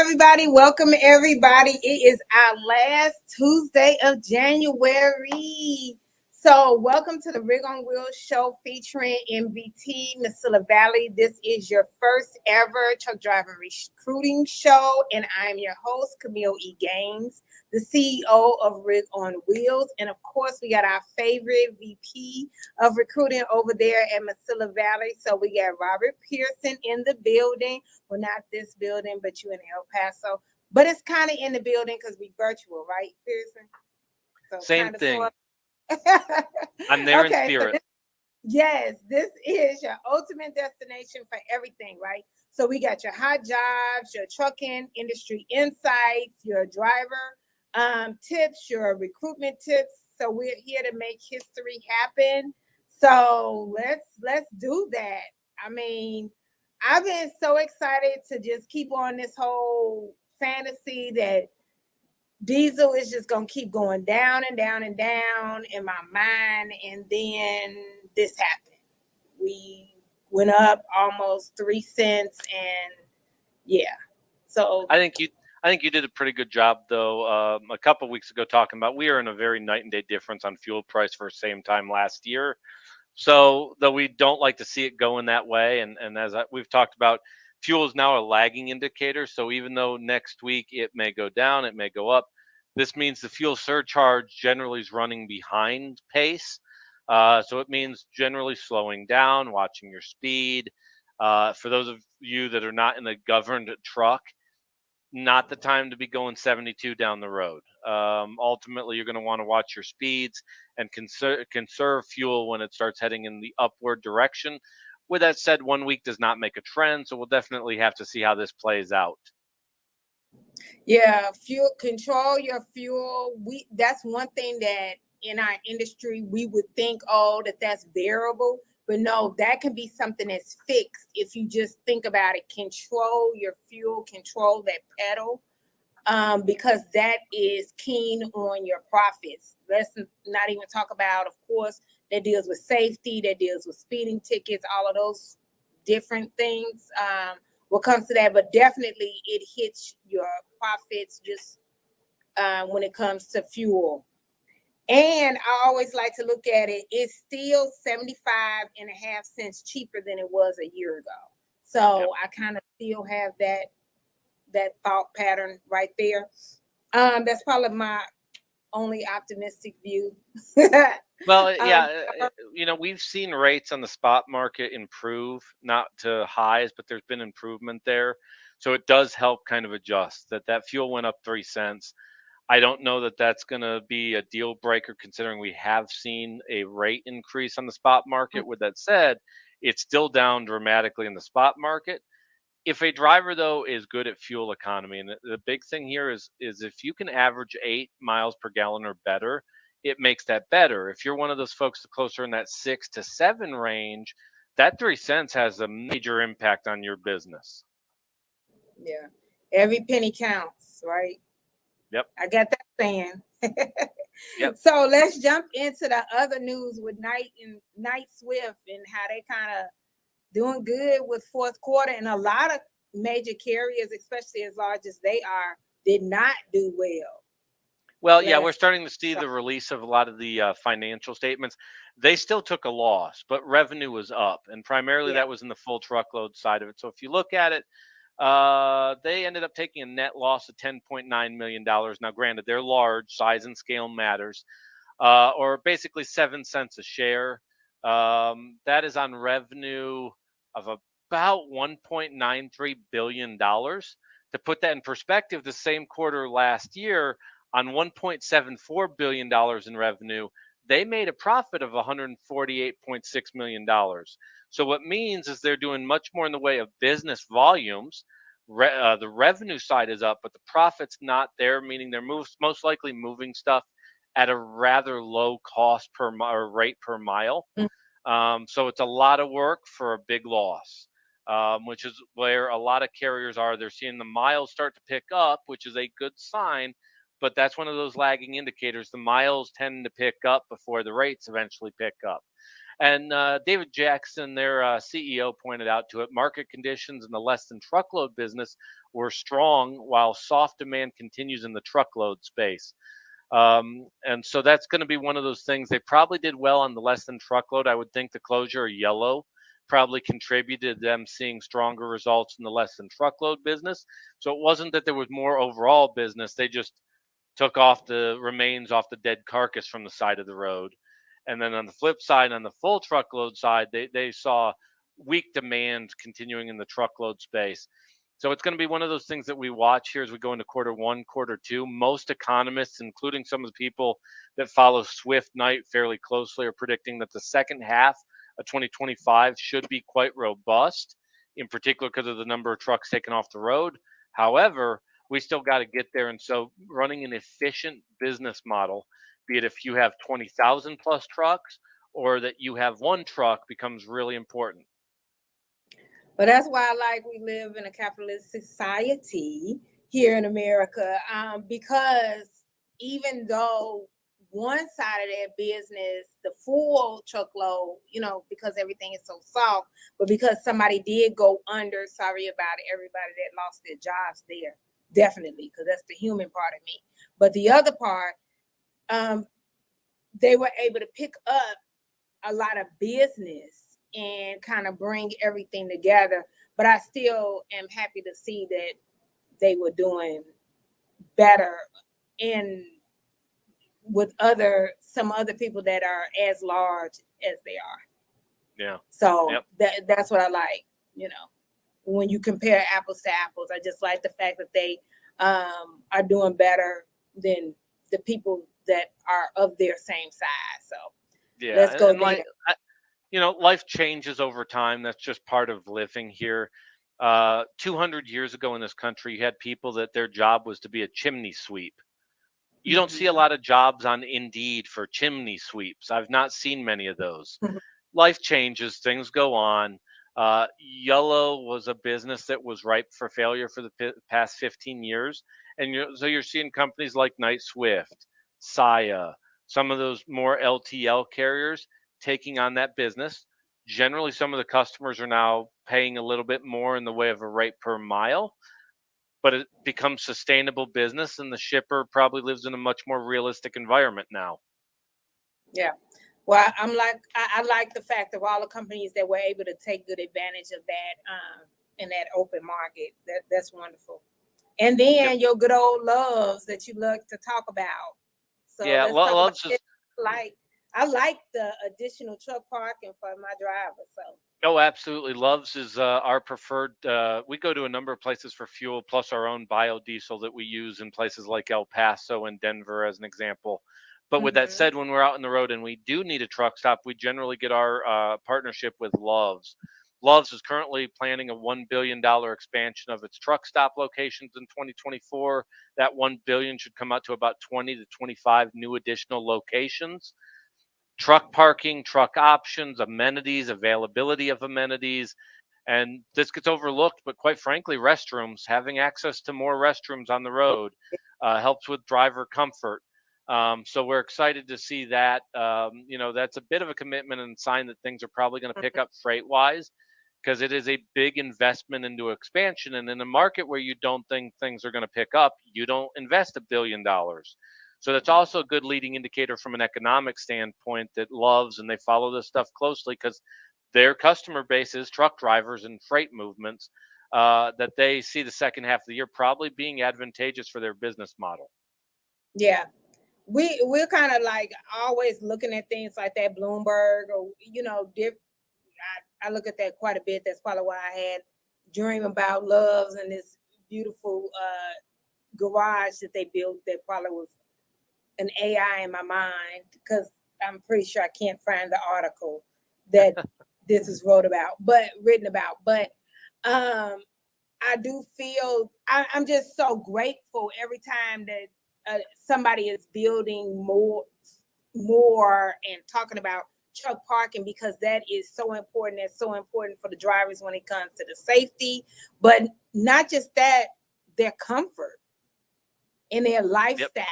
everybody. Welcome, everybody. It is our last Tuesday of January. So, welcome to the Rig on Wheels show featuring MVT, Missoula Valley. This is your first ever truck driver recruiting show, and I'm your host, Kameel E. Gaines, the CEO of Rig on Wheels. And of course, we got our favorite VP of recruiting over there at Missoula Valley. So, we got Robert Pierson in the building. Well, not this building, but you in El Paso. But it's kind of in the building because we virtual, right, Pearson? So Same kind of thing. sort. I'm there in Okay, spirit. yes, this is your ultimate destination for everything, right? So we got your hot jobs, your trucking industry insights, your driver tips, your recruitment tips. So we're here to make history happen. So let's do that. I mean, I've been so excited to just keep on this whole fantasy that diesel is just gonna keep going down and down and down in my mind, and then this happened. We went up almost 3 cents, and yeah. So I think you did a pretty good job, though. A couple of weeks ago, talking about we are in a very night and day difference on fuel price for same time last year. So though we don't like to see it going that way, and as we've talked about, fuel is now a lagging indicator. So even though next week it may go down, it may go up. This means the fuel surcharge generally is running behind pace. So it means generally slowing down, watching your speed. For those of you that are not in a governed truck, not the time to be going 72 down the road. Ultimately, you're going to want to watch your speeds and conserve fuel when it starts heading in the upward direction. With that said, 1 week does not make a trend, so we'll definitely have to see how this plays out. yeah, fuel control your fuel. That's one thing that in our industry we would think, oh, that's variable, but no, that can be something that's fixed if you just think about it. Control your fuel, control that pedal, because that is keen on your profits. Let's not even talk about, of course, that deals with safety, that deals with speeding tickets, all of those different things. What comes to that, but definitely it hits your profits just when it comes to fuel. And I always like to look at it, it's still 75.5 cents cheaper than it was a year ago. So Yep. I kind of still have that thought pattern right there. That's probably my only optimistic view. Well, um, yeah, we've seen rates on the spot market improve, not to highs, but there's been improvement there. So it does help kind of adjust that fuel went up 3 cents. I don't know that that's going to be a deal breaker considering we have seen a rate increase on the spot market. With that said, it's still down dramatically in the spot market. If a driver though is good at fuel economy, and the big thing here is if you can average 8 miles per gallon or better, it makes that better. If you're one of those folks closer in that 6 to 7 range, that 3 cents has a major impact on your business. yeah, every penny counts, right? Yep. I got that saying. Yep. So let's jump into the other news with Night Swift and how they kind of doing good with fourth quarter, and a lot of major carriers, especially as large as they are, did not do well Well, yeah, we're last. starting to see the release of a lot of the financial statements. They still took a loss, but revenue was up, and primarily Yeah. that was in the full truckload side of it. So if you look at it, they ended up taking a net loss of $10.9 million. Now, granted, they're large, size and scale matters, or basically 7 cents a share. That is on revenue of about $1.93 billion. To put that in perspective, the same quarter last year on $1.74 billion in revenue, they made a profit of $148.6 million. So what means is they're doing much more in the way of business volumes. The revenue side is up, but the profit's not there, meaning they're most likely moving stuff at a rather low cost or rate per mile. So it's a lot of work for a big loss, which is where a lot of carriers are. They're seeing the miles start to pick up, which is a good sign, but that's one of those lagging indicators. The miles tend to pick up before the rates eventually pick up. And David Jackson, their CEO, pointed out to it, market conditions in the less than truckload business were strong while soft demand continues in the truckload space. And so that's going to be one of those things. They probably did well on the less than truckload. I would think the closure of Yellow probably contributed to them seeing stronger results in the less than truckload business. So it wasn't that there was more overall business. They just took off the remains off the dead carcass from the side of the road. And then on the flip side, on the full truckload side, they saw weak demand continuing in the truckload space. So it's going to be one of those things that we watch here as we go into quarter one, quarter two. Most economists, including some of the people that follow Swift Knight fairly closely, are predicting that the second half of 2025 should be quite robust, in particular because of the number of trucks taken off the road. However, we still got to get there. And so running an efficient business model, be it if you have 20,000 plus trucks or that you have one truck, becomes really important. But that's why I like we live in a capitalist society here in America, because even though one side of that business, the full truckload, because everything is so soft, but because somebody did go under, sorry about everybody that lost their jobs there, definitely, because that's the human part of me. But the other part, they were able to pick up a lot of business and kind of bring everything together. But I still am happy to see that they were doing better and with some other people that are as large as they are. Yeah. So that's what I like, when you compare apples to apples. I just like the fact that they are doing better than the people that are of their same size. So let's go there. Life changes over time. That's just part of living here. 200 years ago in this country, you had people that their job was to be a chimney sweep. You don't see a lot of jobs on Indeed for chimney sweeps. I've not seen many of those. Life changes, things go on. Yellow was a business that was ripe for failure for the past 15 years. And so you're seeing companies like Knight Swift, Saya, some of those more LTL carriers taking on that business. Generally, some of the customers are now paying a little bit more in the way of a rate per mile, but it becomes sustainable business, and the shipper probably lives in a much more realistic environment now. Yeah. Well, I like the fact of all the companies that were able to take good advantage of that in that open market. That's wonderful. And then your good old Loves that you love to talk about. So let's talk Loves about it. I like the additional truck parking for my driver. So. Oh, absolutely. Loves is our preferred. We go to a number of places for fuel, plus our own biodiesel that we use in places like El Paso and Denver, as an example. But with that said, when we're out on the road and we do need a truck stop, we generally get our partnership with Loves. Loves is currently planning a $1 billion expansion of its truck stop locations in 2024. That $1 billion should come out to about 20 to 25 new additional locations. Truck parking, truck options, amenities, availability of amenities. And this gets overlooked, but quite frankly, restrooms, having access to more restrooms on the road helps with driver comfort. So we're excited to see that. That's a bit of a commitment and sign that things are probably going to pick up freight-wise, because it is a big investment into expansion. And in a market where you don't think things are going to pick up, you don't invest $1 billion. So that's also a good leading indicator from an economic standpoint that Loves, and they follow this stuff closely because their customer base is truck drivers and freight movements, that they see the second half of the year probably being advantageous for their business model. Yeah. We're kind of like always looking at things like that, Bloomberg, or, I look at that quite a bit. That's probably why I had dream about Loves and this beautiful garage that they built that probably was an AI in my mind, because I'm pretty sure I can't find the article that this is written about. But I do feel I'm just so grateful every time that somebody is building more and talking about truck parking, because that is so important. That's so important for the drivers when it comes to the safety, but not just that, their comfort and their lifestyle.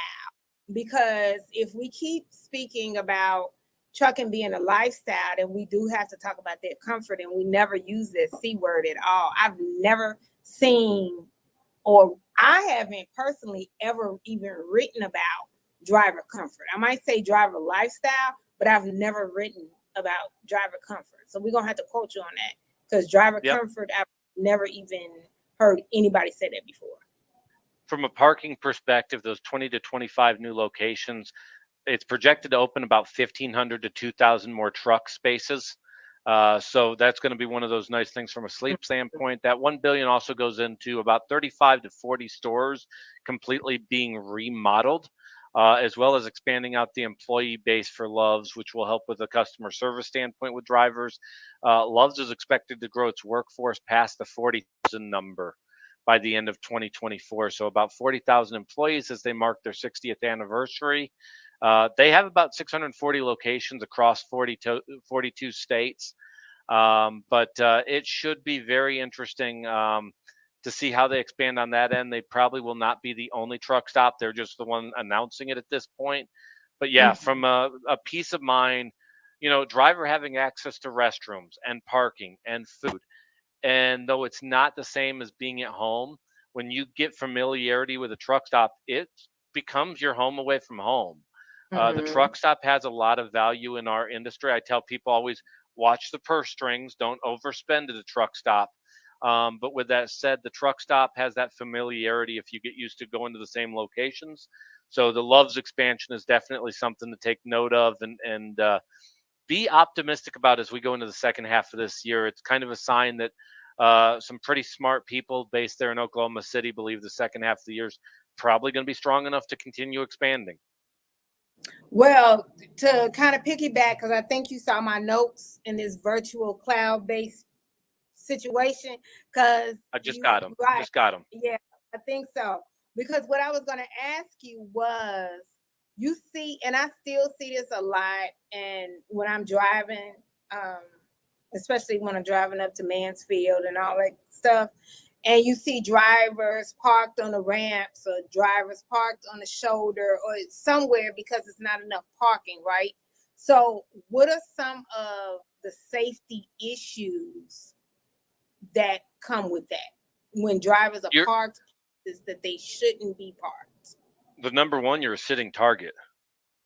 Because if we keep speaking about trucking being a lifestyle, then we do have to talk about their comfort, and we never use that C word at all. I've never seen or I haven't personally ever even written about driver comfort. I might say driver lifestyle, but I've never written about driver comfort. So we're gonna have to quote you on that, because driver Yep. comfort, I've never even heard anybody say that before. From a parking perspective, those 20 to 25 new locations, it's projected to open about 1,500 to 2,000 more truck spaces. So that's going to be one of those nice things from a sleep standpoint. That 1 billion also goes into about 35 to 40 stores completely being remodeled, as well as expanding out the employee base for Love's, which will help with a customer service standpoint with drivers. Love's is expected to grow its workforce past the 40,000 number by the end of 2024. So about 40,000 employees as they mark their 60th anniversary. They have about 640 locations across 42 states. But it should be very interesting to see how they expand on that end. They probably will not be the only truck stop. They're just the one announcing it at this point. But yeah, from a peace of mind, driver having access to restrooms and parking and food. And though it's not the same as being at home, when you get familiarity with a truck stop, it becomes your home away from home. The truck stop has a lot of value in our industry. I tell people always watch the purse strings, don't overspend at a truck stop. But with that said, the truck stop has that familiarity if you get used to going to the same locations. So the Love's expansion is definitely something to take note of and be optimistic about as we go into the second half of this year. It's kind of a sign that some pretty smart people based there in Oklahoma City believe the second half of the year is probably going to be strong enough to continue expanding. Well, to kind of piggyback, because I think you saw my notes in this virtual cloud-based situation, because I just got them. right, Just got them. yeah, I think so. Because what I was going to ask you was, you see, and I still see this a lot, and when I'm driving, especially when I'm driving up to Mansfield and all that stuff, and you see drivers parked on the ramps or drivers parked on the shoulder or somewhere because it's not enough parking, right? So what are some of the safety issues that come with that when drivers are parked is that they shouldn't be parked? The number one, you're a sitting target.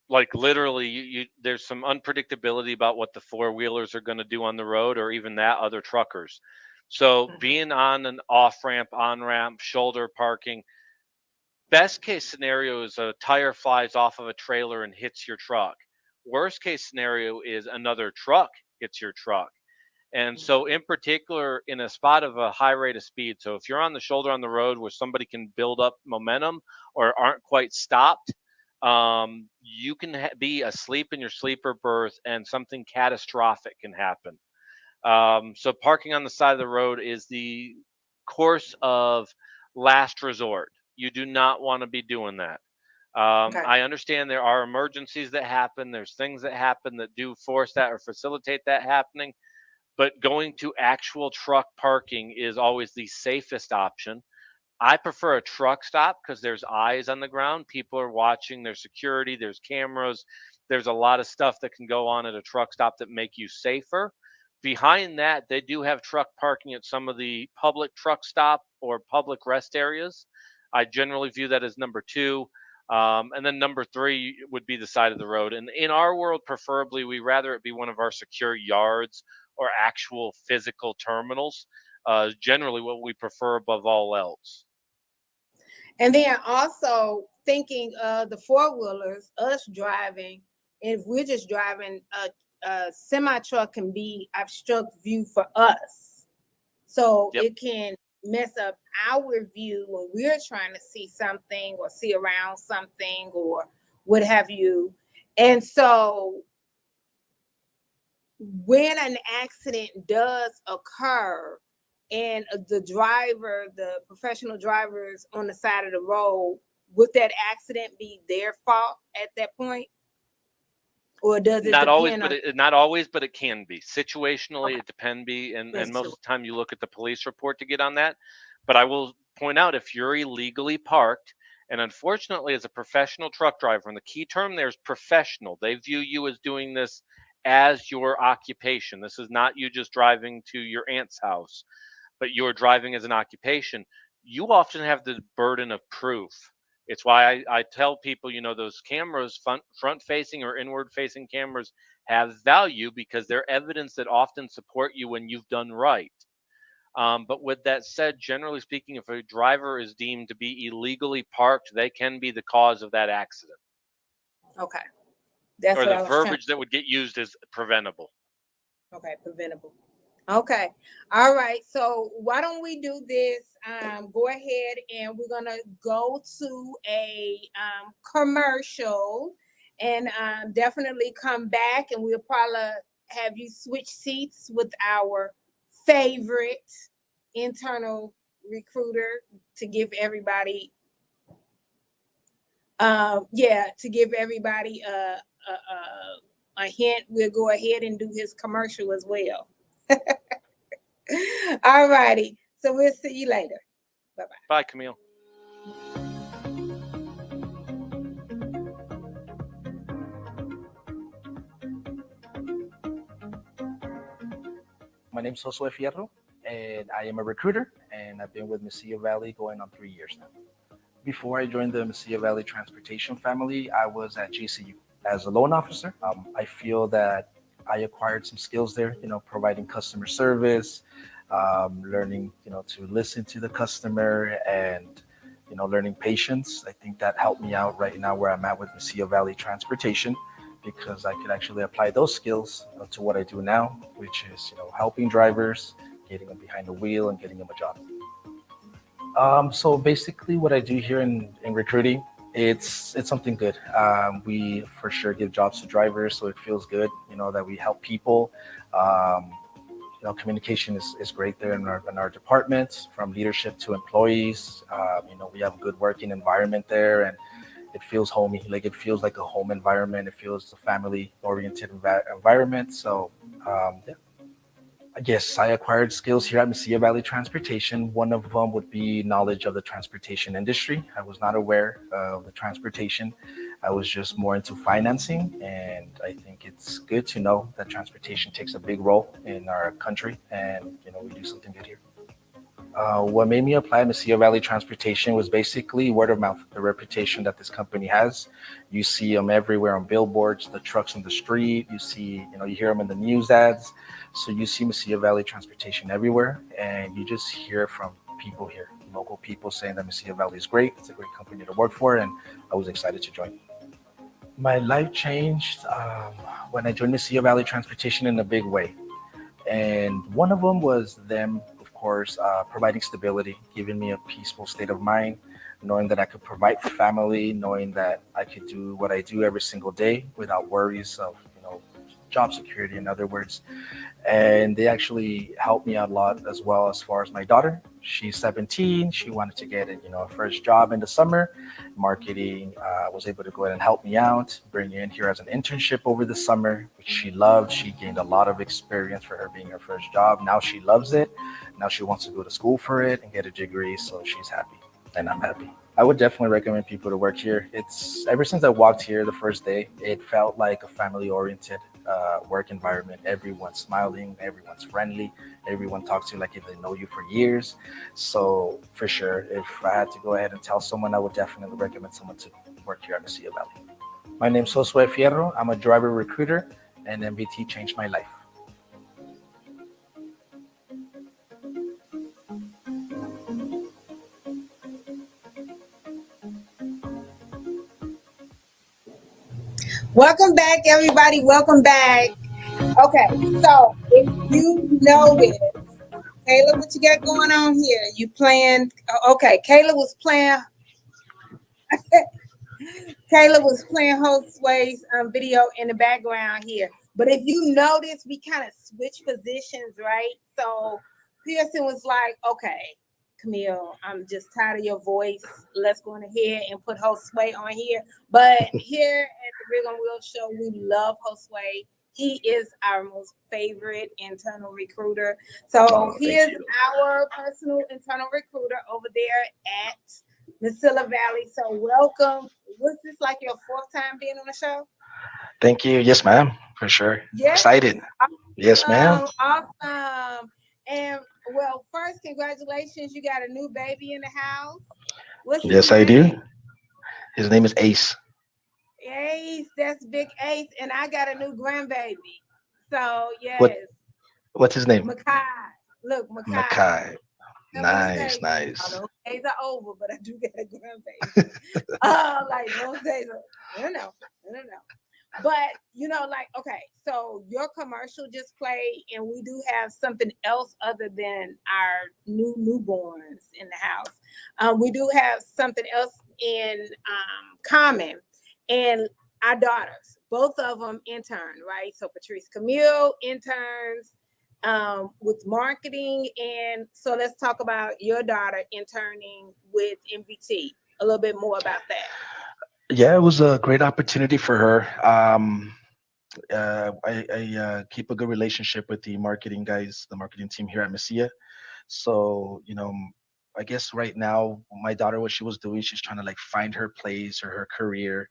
Like literally, you there's some unpredictability about what the four-wheelers are going to do on the road, or even that other truckers. So being on an off-ramp, on-ramp, shoulder parking, best case scenario is a tire flies off of a trailer and hits your truck. Worst case scenario is another truck hits your truck. And so in particular, in a spot of a high rate of speed, so if you're on the shoulder on the road where somebody can build up momentum or aren't quite stopped, you can be asleep in your sleeper berth and something catastrophic can happen. So parking on the side of the road is the course of last resort. You do not want to be doing that. I understand there are emergencies that happen. There's things that happen that do force that or facilitate that happening. But going to actual truck parking is always the safest option. I prefer a truck stop because there's eyes on the ground. People are watching, there's security, there's cameras. There's a lot of stuff that can go on at a truck stop that make you safer. Behind that, they do have truck parking at some of the public truck stop or public rest areas. I generally view that as number two. And then number three would be the side of the road. And in our world, preferably, we rather it be one of our secure yards or actual physical terminals. Generally, what we prefer above all else. And then also thinking of the four-wheelers, us driving, if we're just driving, a semi-truck can be obstruct view for us. So it can mess up our view when we're trying to see something or see around something or what have you. And so when an accident does occur and the professional drivers on the side of the road, would that accident be their fault at that point? Or does it not always, depend on? not always, but it can be situationally. It depend be, and most of the time you look at the police report to get on that. But I will point out if you're illegally parked, and unfortunately, as a professional truck driver, and the key term there is professional. They view you as doing this as your occupation. This is not you just driving to your aunt's house, but you're driving as an occupation. you often have the burden of proof. It's why I tell people, those cameras, front facing or inward facing cameras, have value because they're evidence that often support you when you've done right. But with that said, generally speaking, if a driver is deemed to be illegally parked, they can be the cause of that accident. Okay. That's Or what the I was trying. verbiage that would get used is preventable. Okay, preventable. Okay. All right. So why don't we do this? Go ahead and we're gonna go to a commercial and definitely come back and we'll probably have you switch seats with our favorite internal recruiter to give everybody to give everybody a hint. We'll go ahead and do his commercial as well. All righty. So we'll see you later. Bye bye. Bye, Kameel. My name is Josue Fierro, and I am a recruiter, and I've been with Mesilla Valley going on 3 years now. Before I joined the Mesilla Valley Transportation family, I was at GCU as a loan officer. I feel that I acquired some skills there, providing customer service, learning, to listen to the customer and, learning patience. I think that helped me out right now where I'm at with Mesilla Valley Transportation because I could actually apply those skills to what I do now, which is, helping drivers, getting them behind the wheel and getting them a job. So basically, what I do here in recruiting, it's something good. We for sure give jobs to drivers, so it feels good, that we help people. Um, Communication is great there in our department, from leadership to employees. We have a good working environment there, and it feels homey. Like it feels like a home environment. It feels a family-oriented environment. So, yeah. Yes, I acquired skills here at Mesilla Valley Transportation. One of them would be knowledge of the transportation industry. I was not aware of the transportation. I was just more into financing, and I think it's good to know that transportation takes a big role in our country, and we do something good here. What made me apply Mesilla Valley Transportation was basically word of mouth, the reputation that this company has. You see them everywhere on billboards, the trucks on the street. You see, you hear them in the news ads. So you see Mesilla Valley Transportation everywhere, and you just hear from people here, local people saying that Mesilla Valley is great. It's a great company to work for, and I was excited to join. My life changed when I joined Mesilla Valley Transportation in a big way. And one of them was them, of course, providing stability, giving me a peaceful state of mind, knowing that I could provide for family, knowing that I could do what I do every single day without worries of, job security, in other words. And they actually helped me out a lot as well as far as my daughter. She's 17. She wanted to get a first job in the summer, marketing. Was able to go ahead and help me out, bring her in here as an internship over the summer, which she loved. She gained a lot of experience for her being her first job. Now she loves it. Now she wants to go to school for it and get a degree. So she's happy, and I'm happy. I would definitely recommend people to work here. It's ever since I walked here the first day, it felt like a family-oriented work environment. Everyone's smiling, everyone's friendly, everyone talks to you like if they know you for years. So for sure, if I had to go ahead and tell someone, I would definitely recommend someone to work here at Mesilla Valley. My name's Josue Fierro. I'm a driver recruiter, and MVT changed my life. Welcome back, everybody. Welcome back. Okay, so if you notice, Kayla, what you got going on here? You playing? Okay, Kayla was playing. Kayla was playing Josue's video in the background here. But if you notice, we kind of switched positions, right? So Pearson was like, okay, Kameel, I'm just tired of your voice. Let's go on ahead and put Josue on here. But here at the Rig on Wheel Show, we love Josue. He is our most favorite internal recruiter. So he is our personal internal recruiter over there at Mesilla Valley. So welcome. Was this like your fourth time being on the show? Thank you. Yes, ma'am. For sure. Yes. Excited. Yes, ma'am. Awesome. And Well, first, congratulations. You got a new baby in the house. What's his Yes, I name? do. His name is Ace. Ace. That's Big Ace. And I got a new grandbaby. So, What yes, what's his name? Makai. Look, Makai. Makai. How many Nice, days? I nice. know days are over, but I do get a grandbaby. Like those days are, I don't know. I don't know. But like, okay, so your commercial just played, and we do have something else other than our newborns in the house. We do have something else in common, and our daughters, both of them intern, right? So Patrice Kameel interns with marketing, and so let's talk about your daughter interning with MVT. A little bit more about that. Yeah, it was a great opportunity for her. I keep a good relationship with the marketing guys, the marketing team here at Messia. So, I guess right now, my daughter, what she was doing, she's trying to like find her place or her career.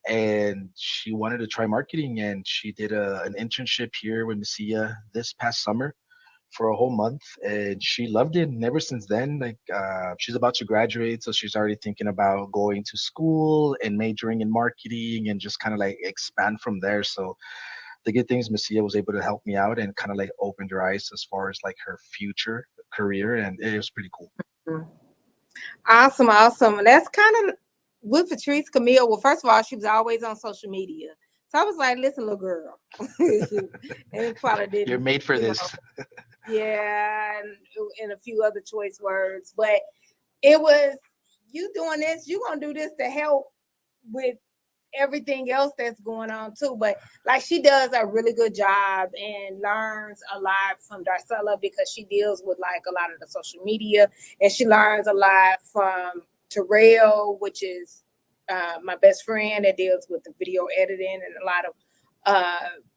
And she wanted to try marketing. And she did an internship here with Messia this past summer for a whole month. And she loved it. And ever since then, like she's about to graduate. So she's already thinking about going to school and majoring in marketing and just kind of like expand from there. So the good thing is Messia was able to help me out and kind of like opened her eyes as far as like her future career, and it was pretty cool. Awesome, awesome. And that's kind of with Patrice Kameel. Well, first of all, she was always on social media. So I was like, listen, little girl. And it probably You're didn't, made for this. yeah, and a few other choice words. But it was, you doing this, you gonna do this to help with everything else that's going on too. But like, she does a really good job and learns a lot from Darcella because she deals with like a lot of the social media, and she learns a lot from Terrell, which is my best friend that deals with the video editing and a lot of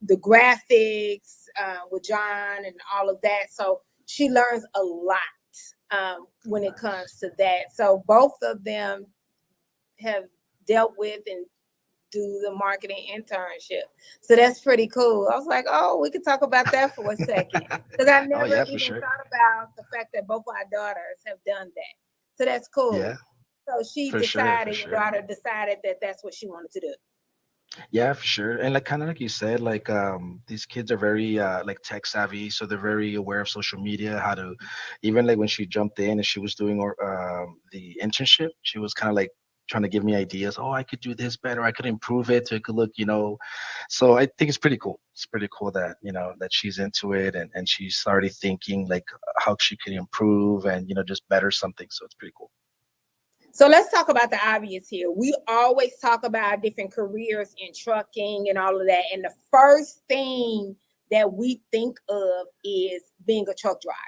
the graphics with John and all of that. So she learns a lot when it comes to that. So both of them have dealt with and do the marketing internship. So that's pretty cool. I was like, oh, we could talk about that for a second. Because I Oh never yeah, for even sure. thought about the fact that both our daughters have done that. So that's cool. Yeah, So she for sure, for decided, your sure. daughter decided that that's what she wanted to do. Yeah, for sure. And like kind of like you said, like these kids are very like tech savvy, so they're very aware of social media, how to even like when she jumped in and she was doing the internship, she was kind of like trying to give me ideas. Oh, I could do this better. I could improve it so it could look. So I think it's pretty cool. It's pretty cool that, that she's into it and she's already thinking like how she can improve and, just better something. So it's pretty cool. So let's talk about the obvious here. We always talk about different careers in trucking and all of that. And the first thing that we think of is being a truck driver,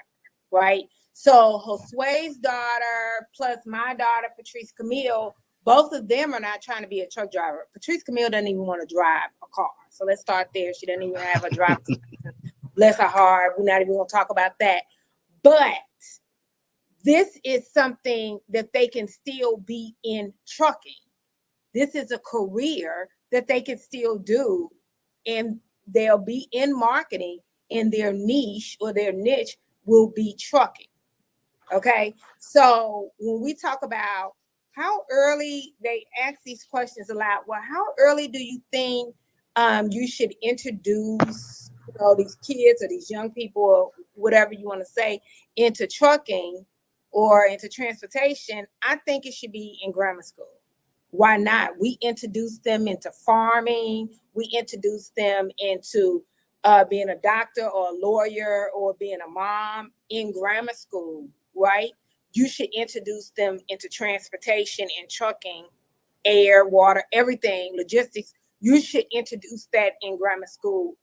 right? So Josue's daughter plus my daughter, Patrice Kameel, both of them are not trying to be a truck driver. Patrice Kameel doesn't even want to drive a car. So let's start there. She doesn't even have a driver's license. Bless her heart. We're not even going to talk about that. But this is something that they can still be in trucking. This is a career that they can still do, and they'll be in marketing, and their niche or their niche will be trucking. Okay. So when we talk about how early, they ask these questions a lot. Well, how early do you think you should introduce, these kids or these young people or whatever you want to say into trucking or into transportation? I think it should be in grammar school. Why not? We introduce them into farming. We introduce them into being a doctor or a lawyer or being a mom in grammar school, right? You should introduce them into transportation and trucking, air, water, everything, logistics. You should introduce that in grammar school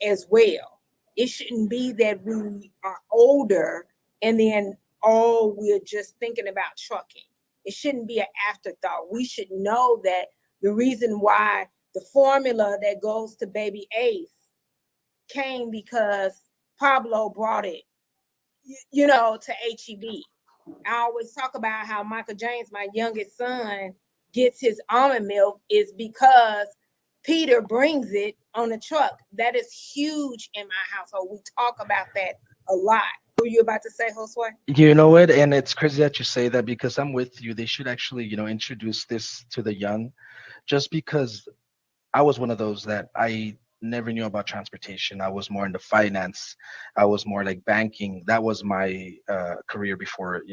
as well. It shouldn't be that we are older and then we're just thinking about trucking. It shouldn't be an afterthought. We should know that the reason why the formula that goes to baby Ace came because Pablo brought it, to HEB. I always talk about how Michael James, my youngest son, gets his almond milk is because Peter brings it on a truck. That is huge in my household. We talk about that a lot. were you about to say, Josue? You know what? And it's crazy that you say that because I'm with you. They should actually, introduce this to the young, just because I was one of those that I never knew about transportation. I was more into finance. I was more like banking. That was my career before,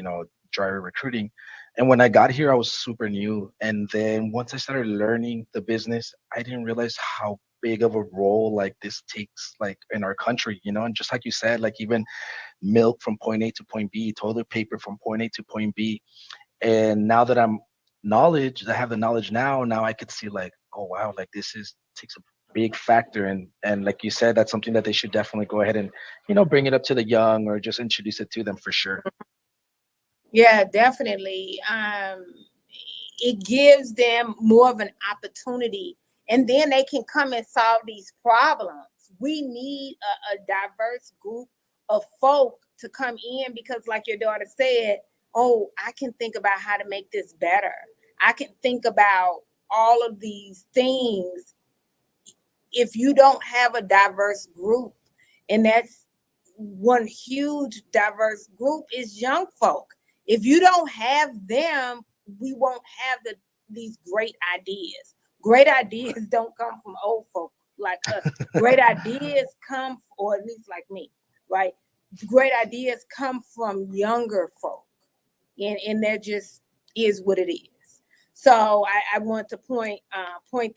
driver recruiting. And when I got here, I was super new. And then once I started learning the business, I didn't realize how big of a role like this takes like in our country, and just like you said, like even milk from point A to point B, toilet paper from point A to point B. And now that I have the knowledge now I could see like, oh wow, like this is takes a big factor. And like you said, that's something that they should definitely go ahead and, bring it up to the young or just introduce it to them for sure. Yeah, definitely. It gives them more of an opportunity, and then they can come and solve these problems. We need a diverse group of folk to come in because, like your daughter said, oh, I can think about how to make this better. I can think about all of these things. If you don't have a diverse group, and that's one huge diverse group is young folk. If you don't have them, we won't have these great ideas. Great ideas don't come from old folk like us. Great ideas come, or at least like me, right? Great ideas come from younger folk, and that just is what it is. So I want to point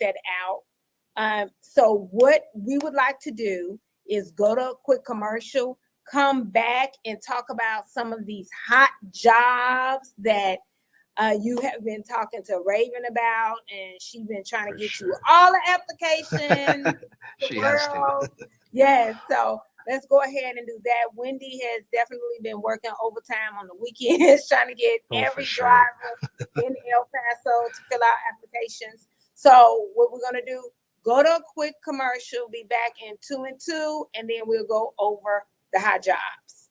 that out. So what we would like to do is go to a quick commercial, come back and talk about some of these hot jobs that you have been talking to Raven about, and she's been trying to get you all the applications. She has to. Yes, so let's go ahead and do that. Wendy has definitely been working overtime on the weekends trying to get every driver in El Paso to fill out applications. So what we're going to do, go to a quick commercial, be back in 2 and 2, and then we'll go over the hot jobs.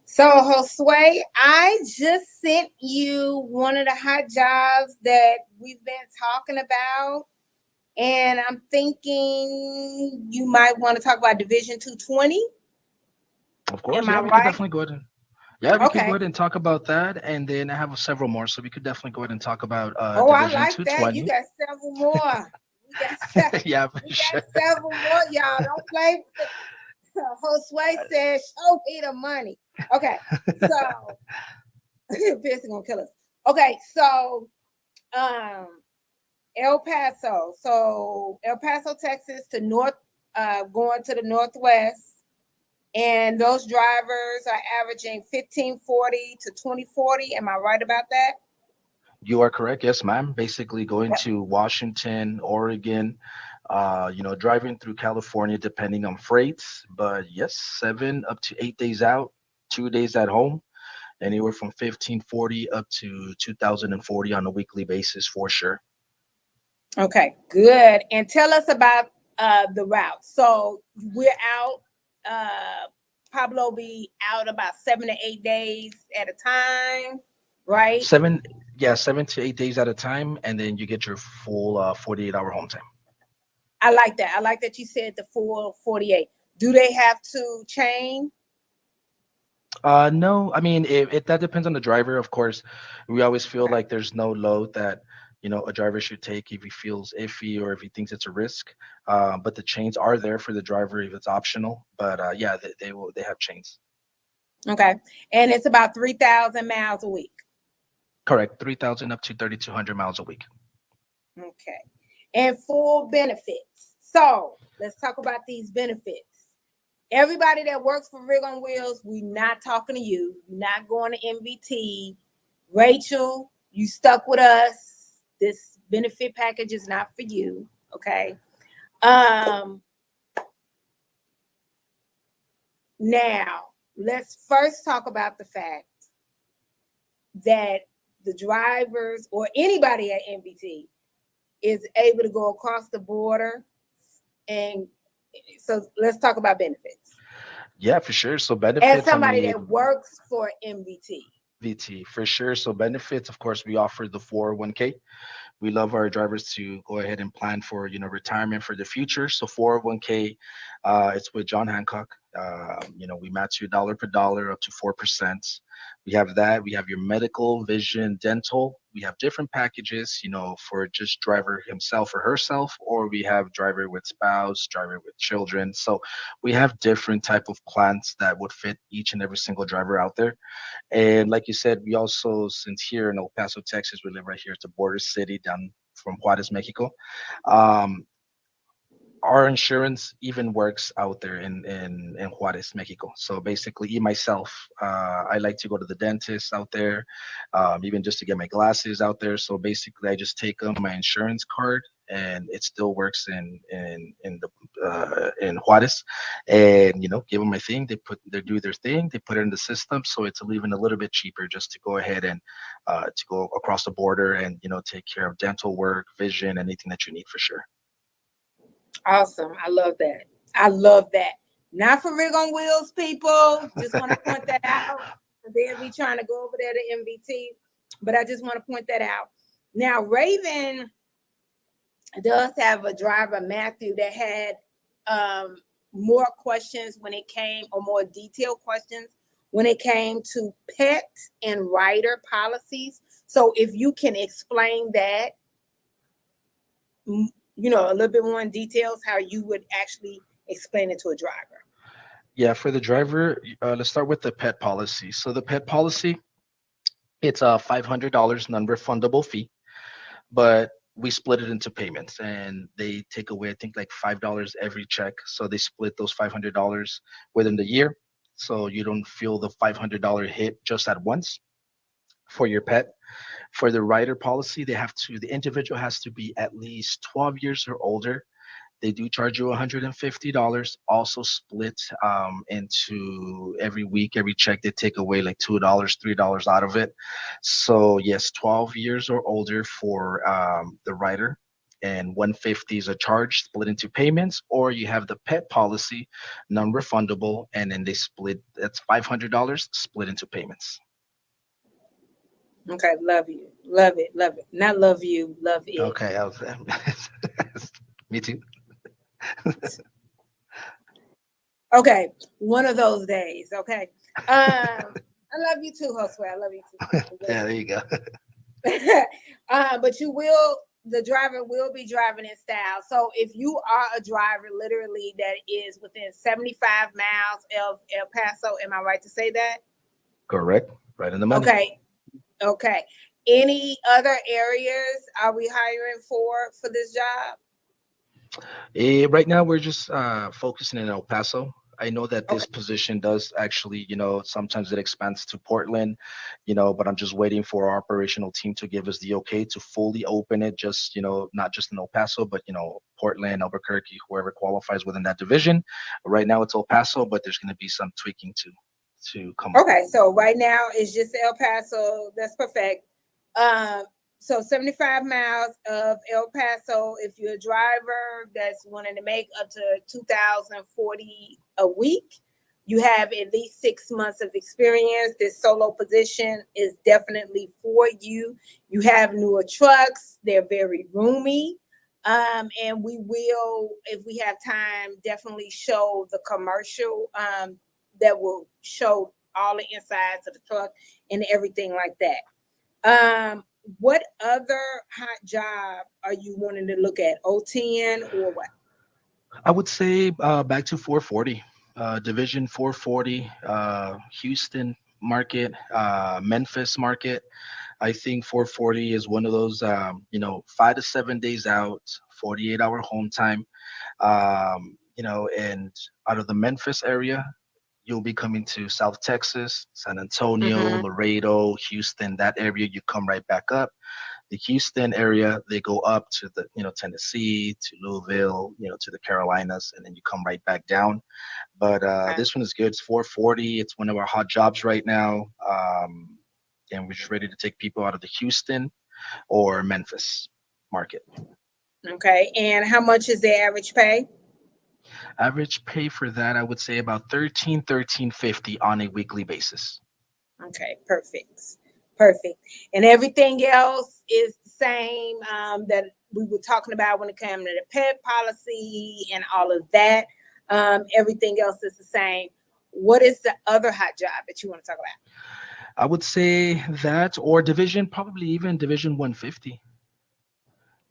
So, Josue, I just sent you one of the hot jobs that we've been talking about. And I'm thinking you might want to talk about Division 220. Of course, Am yeah, I we could right? definitely go ahead and we could Okay. go ahead and talk about that, and then I have several more, so we could definitely go ahead and talk about Oh, I Division like that. You 220. got several more. Yeah, for We sure. got several more, y'all. Don't play. Josue said, show me the money. Okay, so Pierson gonna kill us. Okay, so El Paso. So El Paso, Texas to north, going to the northwest. And those drivers are averaging 1540 to 2040. Am I right about that? You are correct. Yes, ma'am. Basically going Yep. to Washington, Oregon, driving through California, depending on freights. But yes, 7 up to 8 days out, 2 days at home, anywhere from 1540 up to 2040 on a weekly basis for sure. Okay, good. And tell us about the route. So we're out, Pablo be out about 7 to 8 days at a time, right? 7 to 8 days at a time, and then you get your full 48-hour home time. I like that. I like that you said the full 48. Do they have to chain? No, I mean it that depends on the driver, of course. We always feel like there's no load that a driver should take if he feels iffy or if he thinks it's a risk. But the chains are there for the driver if it's optional. But yeah, they have chains. Okay. And it's about 3,000 miles a week. Correct, 3,000 up to 3,200 miles a week. Okay. and full benefits. So let's talk about these benefits. Everybody that works for Rig on Wheels, we're not talking to you. You're not going to MVT. Rachel, you stuck with us. This benefit package is not for you. Okay. Now, let's first talk about the fact that the drivers or anybody at MVT is able to go across the border. And so let's talk about benefits. Yeah, for sure. So As benefits, I somebody mean, that works for MVT. VT for sure. So benefits, of course, we offer the 401k. We love our drivers to go ahead and plan for retirement for the future. So 401k, it's with John Hancock. We match you dollar per dollar up to 4%. We have that. We have your medical, vision, dental. We have different packages, for just driver himself or herself, or we have driver with spouse, driver with children. So we have different type of plans that would fit each and every single driver out there. And like you said, we also, since here in El Paso, Texas, we live right here at the border city down from Juarez, Mexico. Um, our insurance even works out there in Juarez, Mexico. So basically, myself, I like to go to the dentist out there, even just to get my glasses out there. So basically, I just take my insurance card, and it still works in Juarez, and give them my thing. They do their thing. They put it in the system, so it's even a little bit cheaper just to go ahead and to go across the border and take care of dental work, vision, anything that you need for sure. Awesome. I love that. I love that. Not for Rig on Wheels, people. Just want to point that out. They'll be trying to go over there to MVT, but I just want to point that out. Now, Raven does have a driver, Matthew, that had more questions when it came, or more detailed questions when it came to pet and rider policies. So if you can explain that, a little bit more in details, how you would actually explain it to a driver. Yeah, for the driver, let's start with the pet policy. So the pet policy, it's a $500 non-refundable fee, but we split it into payments, and they take away, I think, like $5 every check. So they split those $500 within the year, so you don't feel the $500 hit just at once for your pet. For the rider policy, the individual has to be at least 12 years or older. They do charge you $150, also split into every week, every check. They take away like $2, $3 out of it. So yes, 12 years or older for the rider, and 150 is a charge split into payments. Or you have the pet policy, non-refundable, and then they split. That's $500 split into payments. Okay, love you, love it, love it. Not love you, love it. Okay, me too. Okay, one of those days. Okay, I love you too, Josue. I love you too. Yeah, there you go. But the driver will be driving in style. So if you are a driver, literally, that is within 75 miles of El Paso, am I right to say that? Correct, right in the money. Okay. Any other areas are we hiring for this job? Right now, we're just focusing in El Paso. I know that this position does actually, sometimes it expands to Portland, but I'm just waiting for our operational team to give us the okay to fully open it, just, not just in El Paso, but, Portland, Albuquerque, whoever qualifies within that division. Right now it's El Paso, but there's going to be some tweaking to come up. Okay, so right now it's just El Paso. That's perfect. So 75 miles of El Paso. If you're a driver that's wanting to make up to $2,040 a week, you have at least 6 months of experience. This solo position is definitely for you. You have newer trucks. They're very roomy. And we will, if we have time, definitely show the commercial that will show all the insides of the truck and everything like that. What other hot job are you wanting to look at? O10 or what? I would say back to 440, Division 440, Houston, market, Memphis market. I think 440 is one of those, 5 to 7 days out, 48-hour home time. And out of the Memphis area, you'll be coming to South Texas, San Antonio, Mm-hmm. Laredo, Houston, that area, you come right back up. The Houston area, they go up to the, Tennessee, to Louisville, to the Carolinas, and then you come right back down. But Okay. this one is good. It's 440. It's one of our hot jobs right now. And we're just ready to take people out of the Houston or Memphis market. Okay. And how much is the average pay? Average pay for that, I would say about 1350 on a weekly basis. Okay, perfect. Perfect. And everything else is the same that we were talking about when it came to the pet policy and all of that. Everything else is the same. What is the other hot job that you want to talk about? I would say that or division, probably even division 150.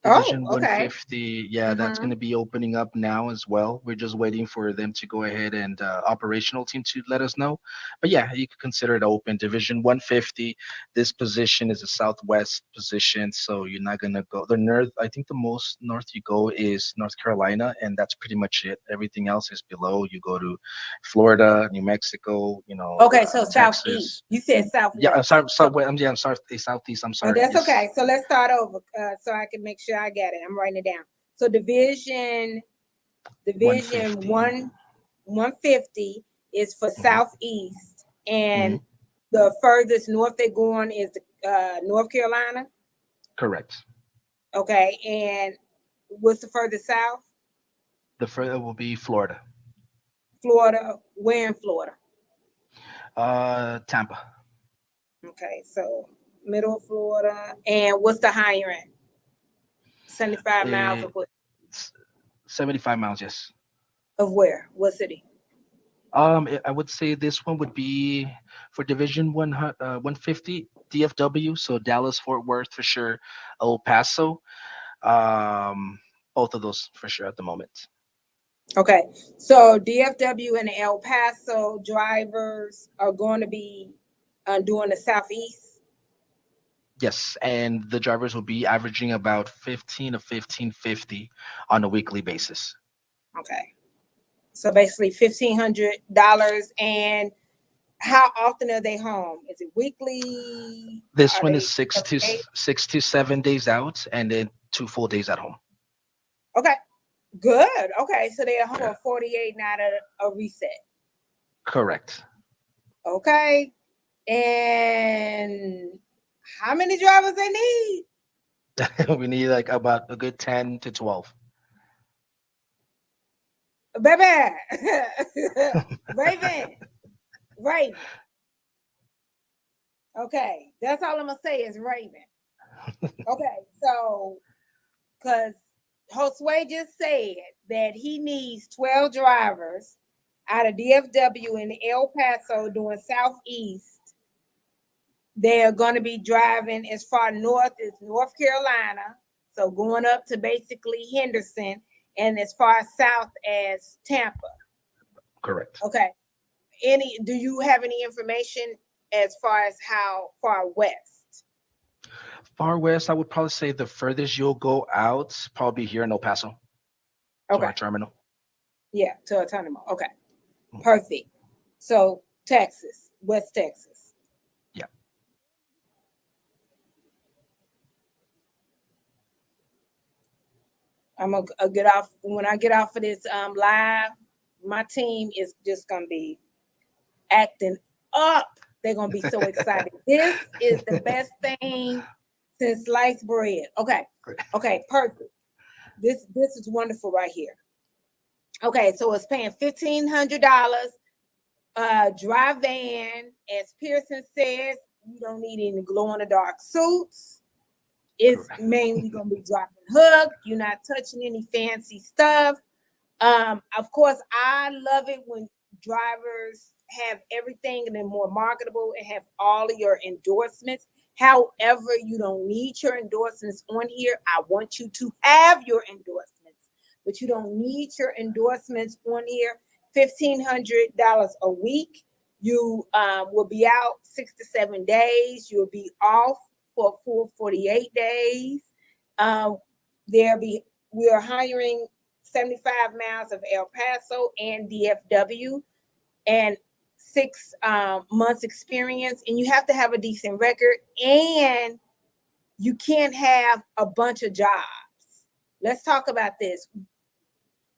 Oh, Division okay. 150, yeah, that's going Mm-hmm. to be opening up now as well. We're just waiting for them to go ahead and operational team to let us know. But yeah, you could consider it open. Division 150. This position is a southwest position, so you're not gonna go the north. I think the most north you go is North Carolina, and that's pretty much it. Everything else is below. You go to Florida, New Mexico, Okay, so Texas. southeast. You said Yeah, I'm southwest. sorry. So, I'm sorry. Southeast. I'm oh, sorry. that's Yes, okay. So let's start over so I can make sure I get it. I'm writing it down. So division 150. 150 is for Hmm. southeast, Hmm. and the furthest north they're going is the North Carolina. Correct. Okay, and what's the furthest south? The further will be Florida. Florida. Where in Florida? Tampa. Okay, so middle of Florida. And what's the higher end? 75 miles Eh, of what? 75 miles, yes. Of where? What city? I would say this one would be for Division 150 DFW, so Dallas, Fort Worth for sure, El Paso, both of those for sure at the moment. Okay, so DFW and El Paso drivers are going to be doing the southeast. Yes, and the drivers will be averaging about 15 to 1550 on a weekly basis. Okay, so basically $1,500. And how often are they home? Is it weekly? This Are one is they six every to day? 6 to 7 days out, and then 2 full days at home. Okay, good. Okay, so they're home Yeah, for 48, not a reset. correct. Okay, and how many drivers they need? We need like about a good 10 to 12. Baby, Raven, Raven. Okay, that's all I'm gonna say is Raven. Okay, so because Josue just said that he needs 12 drivers out of DFW and El Paso doing southeast. They're going to be driving as far north as North Carolina, so going up to basically Henderson, and as far south as Tampa. Correct. Okay. Do you have any information as far as how far west? Far west, I would probably say the furthest you'll go out, probably here in El Paso to our Okay. terminal. Yeah, to Autonomous. Okay. Mm. Perfect. So Texas, West Texas. Yeah. I'm gonna get off when I get off of this live. My team is just gonna be acting up. They're gonna be so excited. This is the best thing since sliced bread. Okay, Great. okay, perfect. This is wonderful right here. Okay, so it's paying $1,500. Dry van, as Pierson says, you don't need any glow in the dark suits. It's Correct. mainly gonna be dropping hook. You're not touching any fancy stuff. Of course, I love it when drivers have everything and they're more marketable and have all of your endorsements. However, you don't need your endorsements on here. I want you to have your endorsements, but you don't need your endorsements on here. $1,500 a week. You will be out 6 to 7 days. You'll be off for a full 48 days. We are hiring 75 miles of El Paso and DFW and 6 months experience. And you have to have a decent record, and you can't have a bunch of jobs. Let's talk about this.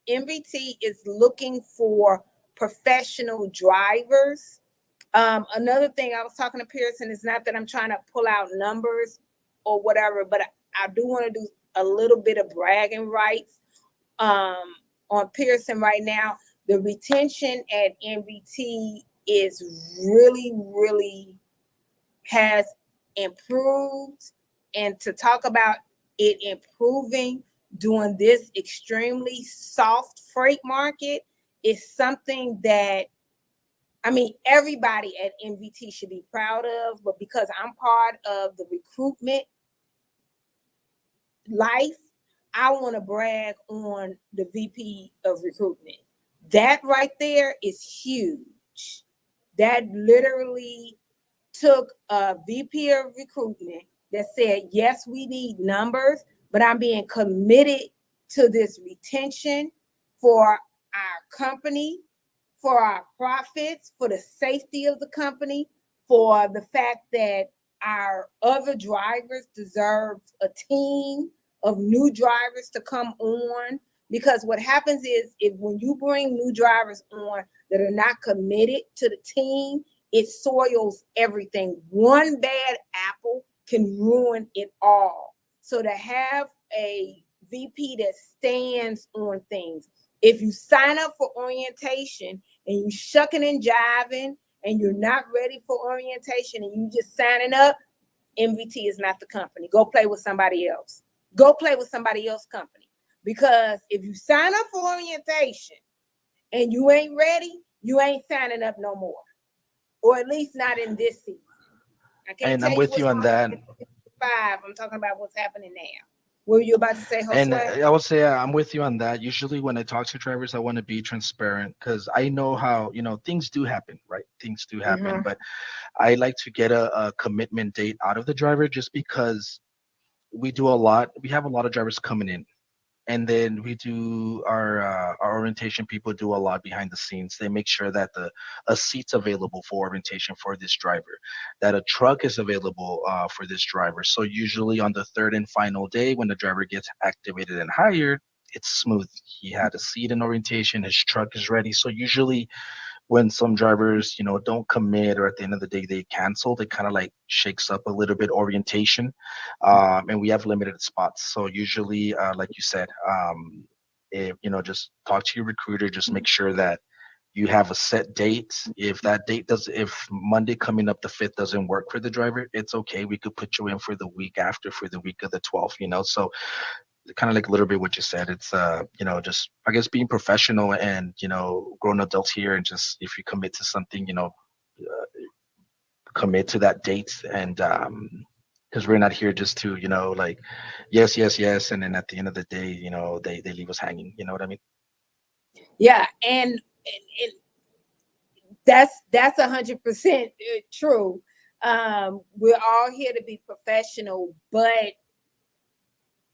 MVT is looking for professional drivers. Another thing, I was talking to Pierson, is not that I'm trying to pull out numbers or whatever, but I do want to do a little bit of bragging rights on Pierson right now. The retention at MVT is really has improved. And to talk about it improving during this extremely soft freight market is something that, I mean, everybody at MVT should be proud of, but because I'm part of the recruitment life, I want to brag on the VP of recruitment. That right there is huge. That literally took a VP of recruitment that said, yes, we need numbers, but I'm being committed to this retention for our company, for our profits, for the safety of the company, for the fact that our other drivers deserve a team of new drivers to come on. Because what happens is, if when you bring new drivers on that are not committed to the team, it soils everything. One bad apple can ruin it all. So to have a VP that stands on things, if you sign up for orientation and you shucking and jiving and you're not ready for orientation and you just signing up, MVT is not the company. Go play with somebody else. Go play with somebody else's company. Because if you sign up for orientation and you ain't ready, you ain't signing up no more. Or at least not in this season. I can't And tell I'm with you on that. I'm talking about what's happening now. What were you about to say, Josue? And I would say I'm with you on that. Usually when I talk to drivers, I want to be transparent because I know how, things do happen, right? Things do happen, but I like to get a commitment date out of the driver just because we have a lot of drivers coming in. And then we do our orientation people do a lot behind the scenes. They make sure that a seat's available for orientation for this driver, that a truck is available for this driver. So usually on the third and final day, when the driver gets activated and hired, it's smooth. He had a seat in orientation, his truck is ready. So usually when some drivers, don't commit, or at the end of the day they cancel, they kind of like shakes up a little bit orientation, and we have limited spots. So usually, like you said, if just talk to your recruiter, just make sure that you have a set date. If Monday coming up the 5th doesn't work for the driver, it's okay. We could put you in for the week after, for the week of the 12th. So kind of like a little bit what you said. It's just, I guess, being professional and grown adults here, and just, if you commit to something, commit to that date. And because we're not here just to like yes, and then at the end of the day, they leave us hanging. You know what I mean? Yeah, and that's 100% true. We're all here to be professional, but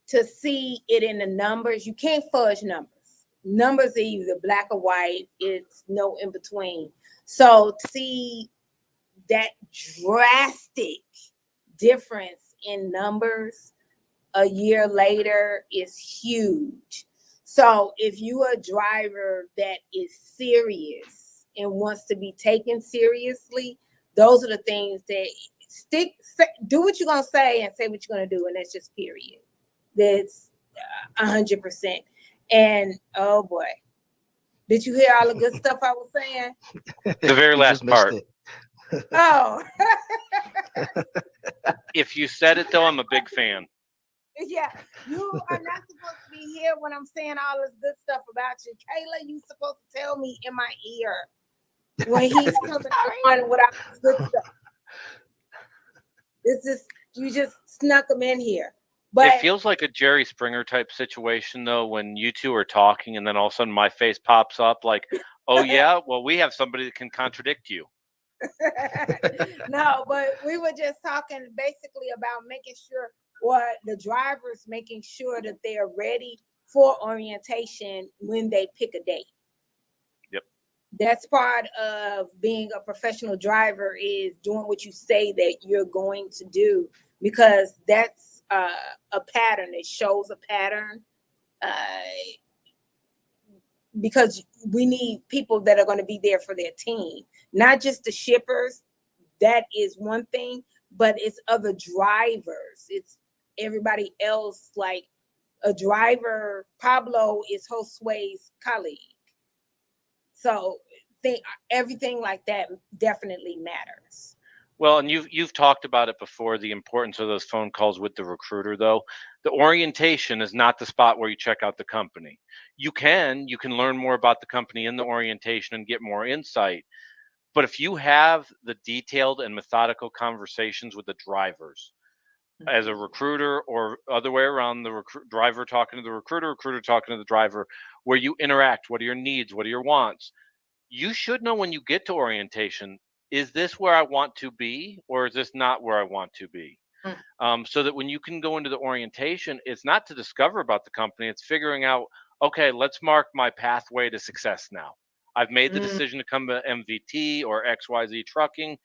to see it in the numbers, you can't fudge numbers. Numbers are either black or white. It's no in between. So to see that drastic difference in numbers a year later is huge. So if you are a driver that is serious and wants to be taken seriously, those are the things that do what you're going to say and say what you're going to do. And that's just period. That's 100%. And oh boy, did you hear all the good stuff I was saying? The very last part. Oh. If you said it though, I'm a big fan. Yeah, you are not supposed to be here when I'm saying all this good stuff about you. Kayla, you supposed to tell me in my ear when he's coming on with all this good stuff. This is, you just snuck him in here. But it feels like a Jerry Springer type situation though, when you two are talking and then all of a sudden my face pops up like, oh yeah, well, we have somebody that can contradict you. No, but we were just talking basically about making sure, or the drivers making sure that they're ready for orientation when they pick a date. Yep. That's part of being a professional driver, is doing what you say that you're going to do, because that's a pattern. It shows a pattern. Because we need people that are going to be there for their team, not just the shippers. That is one thing, but it's other drivers. It's everybody else. Like a driver, Pablo is Josue's colleague. So everything like that definitely matters. Well, and you've talked about it before, the importance of those phone calls with the recruiter, though. The orientation is not the spot where you check out the company. You can learn more about the company in the orientation and get more insight. But if you have the detailed and methodical conversations with the drivers, as a recruiter, or other way around, the driver talking to the recruiter talking to the driver, where you interact, what are your needs, what are your wants, you should know when you get to orientation, is this where I want to be, or is this not where I want to be? So that when you can go into the orientation, it's not to discover about the company, it's figuring out, okay, let's mark my pathway to success now. I've made the decision to come to MVT or XYZ Trucking.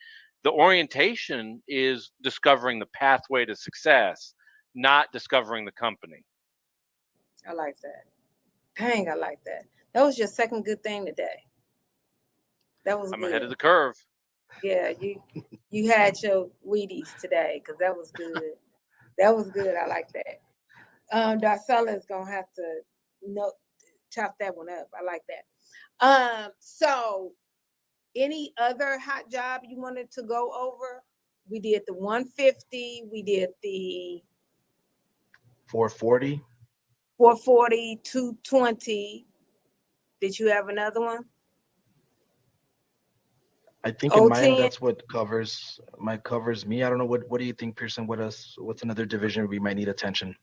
The orientation is discovering the pathway to success, not discovering the company. I like that. Dang, I like that. That was your second good thing today. That was I'm good. ahead of the curve. Yeah, you had your Wheaties today, because that was good. That was good. I like that. Darcella is gonna have to chop that one up. I like that. So any other hot job you wanted to go over? We did the 150, we did the 440. 440, 220. Did you have another one? I think in mine, 010? that's what covers me. I don't know, what do you think, Pearson? What's another division we might need attention?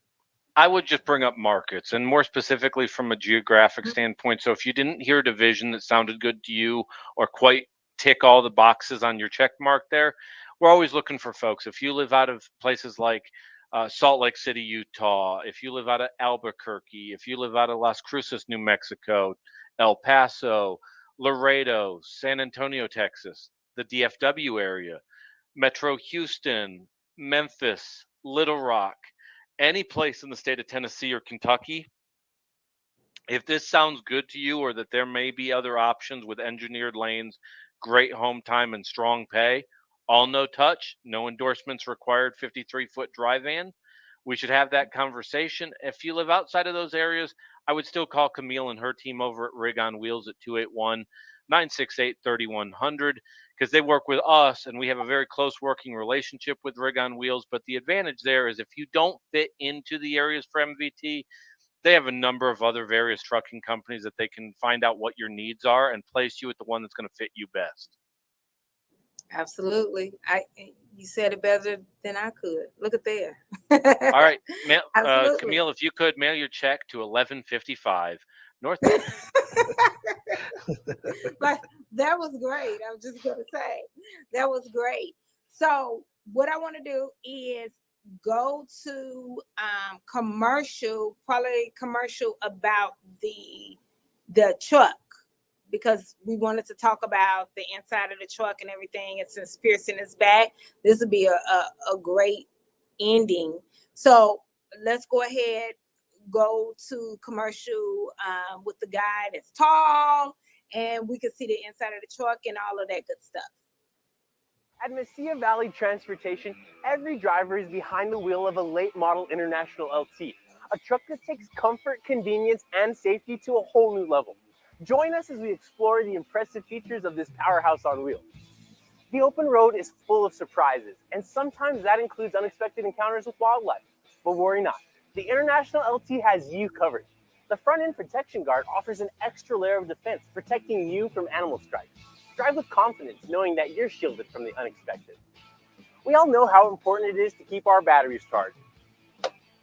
I would just bring up markets, and more specifically from a geographic standpoint. So if you didn't hear a division that sounded good to you or quite tick all the boxes on your check mark there, we're always looking for folks. If you live out of places like Salt Lake City, Utah, if you live out of Albuquerque, if you live out of Las Cruces, New Mexico, El Paso, Laredo, San Antonio, Texas, the DFW area, Metro Houston, Memphis, Little Rock, any place in the state of Tennessee or Kentucky, if this sounds good to you, or that there may be other options with engineered lanes, great home time, and strong pay, all no touch, no endorsements required, 53-foot dry van, we should have that conversation. If you live outside of those areas, I would still call Kameel and her team over at Rig on Wheels at 281-968-3100, because they work with us and we have a very close working relationship with Rig on Wheels. But the advantage there is, if you don't fit into the areas for MVT, they have a number of other various trucking companies that they can find out what your needs are and place you at the one that's going to fit you best. Absolutely. You said it better than I could. Look at there. All right, Absolutely. Kameel, if you could mail your check to 1155 North. But that was great. I was just gonna say that was great. So what I want to do is go to probably commercial about the truck, because we wanted to talk about the inside of the truck and everything. And since Pierson is back, this would be a great ending. So let's go ahead, go to commercial with the guy that's tall, and we can see the inside of the truck and all of that good stuff. At Mesilla Valley Transportation, every driver is behind the wheel of a late model International LT, a truck that takes comfort, convenience, and safety to a whole new level. Join us as we explore the impressive features of this powerhouse on wheels. The open road is full of surprises, and sometimes that includes unexpected encounters with wildlife. But worry not, the International LT has you covered. The front end protection guard offers an extra layer of defense, protecting you from animal strikes. Drive with confidence, knowing that you're shielded from the unexpected. We all know how important it is to keep our batteries charged,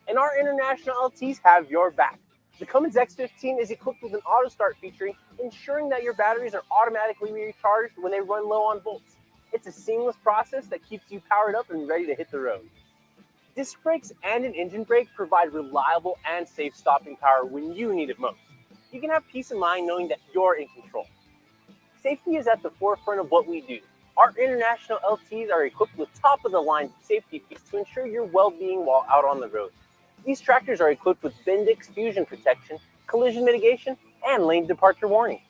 and our International LTs have your back. The Cummins X15 is equipped with an auto start feature, ensuring that your batteries are automatically recharged when they run low on volts. It's a seamless process that keeps you powered up and ready to hit the road. Disc brakes and an engine brake provide reliable and safe stopping power when you need it most. You can have peace of mind knowing that you're in control. Safety is at the forefront of what we do. Our international LTs are equipped with top-of-the-line safety features to ensure your well-being while out on the road. These tractors are equipped with Bendix fusion protection, collision mitigation, and lane departure warning.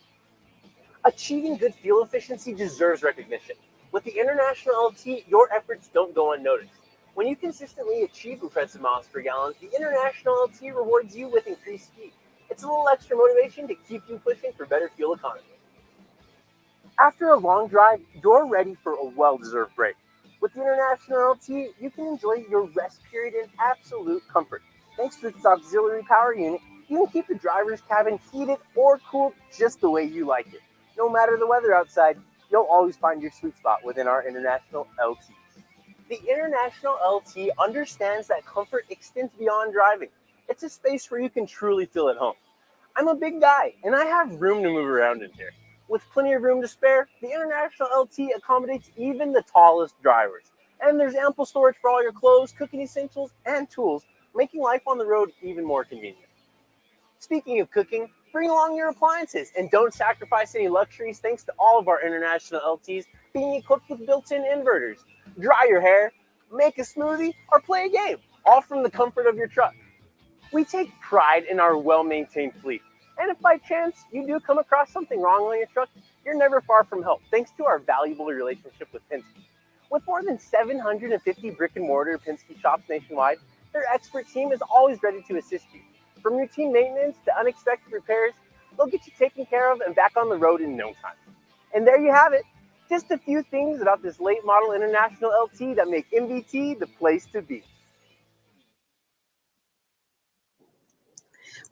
Achieving good fuel efficiency deserves recognition. With the International LT, your efforts don't go unnoticed. When you consistently achieve impressive miles per gallon, the International LT rewards you with increased speed. It's a little extra motivation to keep you pushing for better fuel economy. After a long drive, you're ready for a well-deserved break. With the International LT, you can enjoy your rest period in absolute comfort. Thanks to its auxiliary power unit, you can keep the driver's cabin heated or cooled just the way you like it. No matter the weather outside, you'll always find your sweet spot within our International LTs. The International LT understands that comfort extends beyond driving. It's a space where you can truly feel at home. I'm a big guy, and I have room to move around in here. With plenty of room to spare, the International LT accommodates even the tallest drivers. And there's ample storage for all your clothes, cooking essentials, and tools, making life on the road even more convenient. Speaking of cooking, bring along your appliances and don't sacrifice any luxuries thanks to all of our International LTs being equipped with built-in inverters. Dry your hair, make a smoothie, or play a game, all from the comfort of your truck. We take pride in our well-maintained fleet. And if by chance you do come across something wrong on your truck, you're never far from help thanks to our valuable relationship with Penske. With more than 750 brick-and-mortar Penske shops nationwide, their expert team is always ready to assist you. From routine maintenance to unexpected repairs, they'll get you taken care of and back on the road in no time. And there you have it. Just a few things about this late model International LT that make MVT the place to be.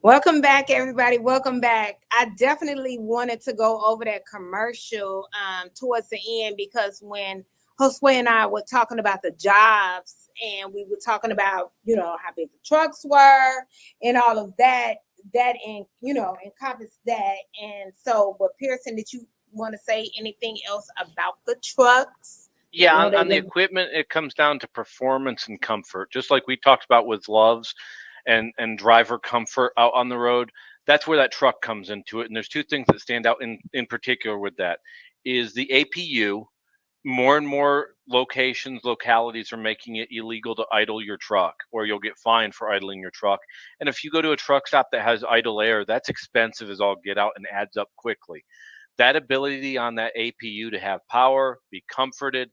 Welcome back, everybody. Welcome back. I definitely wanted to go over that commercial towards the end because when Josue and I were talking about the jobs and we were talking about, how big the trucks were and all of that, encompassed that. And so, but Pierson, did you want to say anything else about the trucks? Yeah, on the equipment, it comes down to performance and comfort, just like we talked about with gloves and driver comfort out on the road. That's where that truck comes into it. And there's two things that stand out in particular with that is the APU. More and more localities are making it illegal to idle your truck, or you'll get fined for idling your truck. And if you go to a truck stop that has idle air, that's expensive as all get out and adds up quickly. That ability on that APU to have power, be comforted,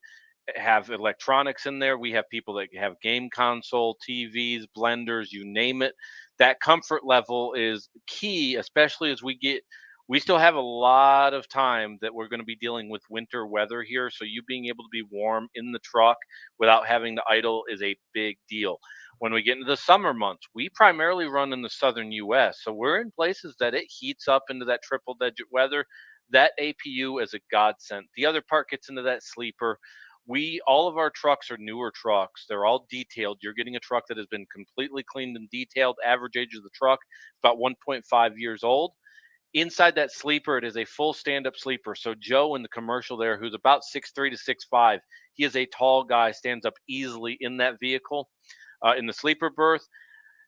have electronics in there. We have people that have game console, TVs, blenders, you name it. That comfort level is key, especially as we still have a lot of time that we're going to be dealing with winter weather here. So you being able to be warm in the truck without having to idle is a big deal. When we get into the summer months, we primarily run in the southern US. So we're in places that it heats up into that triple digit weather. That APU is a godsend. The other part gets into that sleeper. All of our trucks are newer trucks. They're all detailed. You're getting a truck that has been completely cleaned and detailed. Average age of the truck about 1.5 years old. Inside that sleeper, it is a full stand-up sleeper. So Joe in the commercial there, who's about 6'3" to 6'5", he is a tall guy, stands up easily in that vehicle. In the sleeper berth,